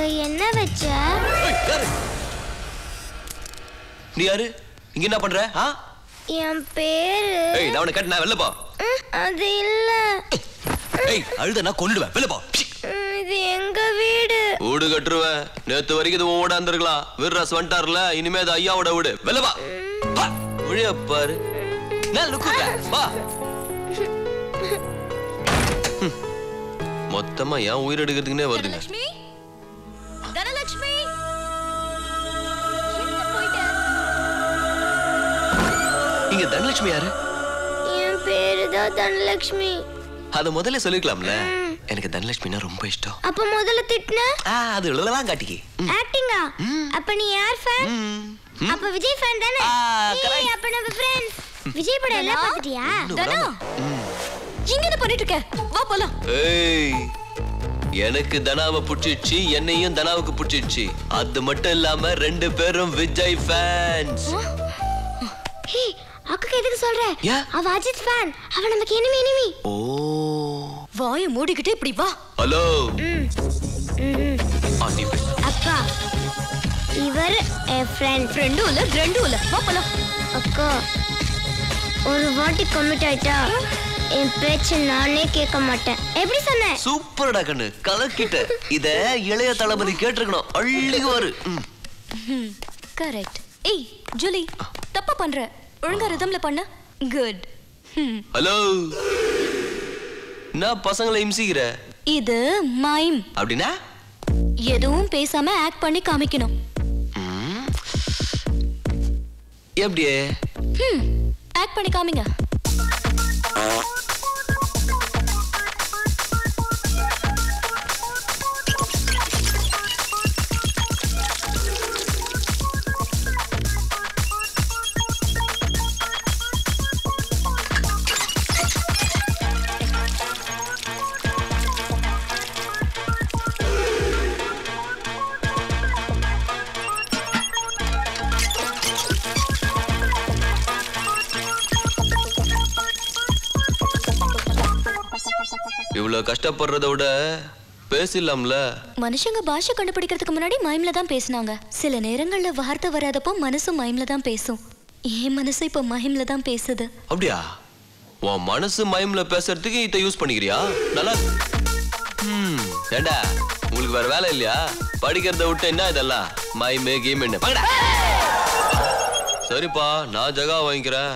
அங்க என்ன வச்ச? நீ யாரு? இங்க என்ன பண்ற? என் பேரு. நான் உன்னை கட்டினா வெளில போ. அது இல்ல. அழுத நான் கொல்லுவேன். வெளில போ. இது எங்க வீடு. வீடு கட்டுருவேன். நேத்து வரைக்கும் இது ஓட இருந்திருக்கலாம். வீரராஸ் வந்துட்டார்ல, இனிமே அது ஐயாவோட வீடு. வெளில வா. ஒழிய பாரு. நான் லுக்குங்க. வா. மொத்தமா ஏன் உயிர் எடுக்கிறதுக்குனே வருதுங்க. தனலட்சுமி, தனலட்சுமி, இங்க தனலட்சுமி யாரு? என் பேரு தான் தனலட்சுமி. அத முதல்ல சொல்லிக்கலாம்ல. எனக்கு தனலட்சுமினா ரொம்ப இஷ்டம். அப்ப முதல்ல திட்ன? அது எழுதலாம் காட்டிக்கி. ஆக்டிங்கா? அப்ப நீ யார் ஃபேன்? அப்ப விஜய் ஃபேன் தானே? அப்ப நம்ம ஃப்ரெண்ட்ஸ். விஜய் படம் எல்லாம் பாத்துட்டியா? தனா, இங்க என்ன பண்ணிட்டு இருக்க? வா போலாம். எனக்கு தனாவை புடிச்சிடுச்சு, என்னையும் தனாவுக்கு புடிச்சிடுச்சு. அது மட்டும் இல்லாம ரெண்டு பேரும் விஜய் ஃபேன்ஸ். அக்கா எதுக்கு சொல்ற? அவ அஜித் ஃபேன். அவ நமக்கு எனிமி. வாயை மூடிக்கிட்டு இப்படி வா. ஹலோ. அக்கா, இவர் என் ஃப்ரெண்டும் இல்ல ரெண்டும் இல்ல. வா போலாம். அக்கா, ஒரு வாட்டி கமிட் ஆயிட்டா என் பேச்சு நானே கேட்க மாட்டேன். எப்படி சொன்ன? சூப்பர்டா கண்ணு, கலக்கிட்ட. இத இளைய தளபதி கேட்டிருக்கணும். அள்ளிக்குவாரு. கரெக்ட். ஏய் ஜூலி, தப்பா பண்ற. ஒழுங்கா ரிதம்ல பண்ண. குட். ஹலோ. நான் பசங்களை இம்சிக்கிற. இது மைம். அப்படினா எதுவும் பேசாம ஆக்ட் பண்ணி காமிக்கணும். எப்படியே? ஆக்ட் பண்ணி காமிங்க. இவ்வளவு கஷ்டப்படுறத விட பேசலாம்ல. மனுஷங்க பாஷை கண்டுபிடிக்கிறதுக்கு முன்னாடி மைம்ல தான் பேசினாங்க. சில நேரங்கள்ல வார்த்தை வராதப்போ மனசு மைம்ல தான் பேசும். என் மனசு இப்ப மைம்ல தான் பேசுது. அப்படியா? உன் மனசு மைம்ல பேசுறதுக்கு இத யூஸ் பண்ணிக்கிறியா? நல்லா. ஏண்டா, உங்களுக்கு வேற வேலை இல்லையா? படிக்கிறத விட்டு என்ன இதெல்லாம் மைமே கேம் என்ன? சரிப்பா, நான் ஜகா வாங்கிக்கிறேன்.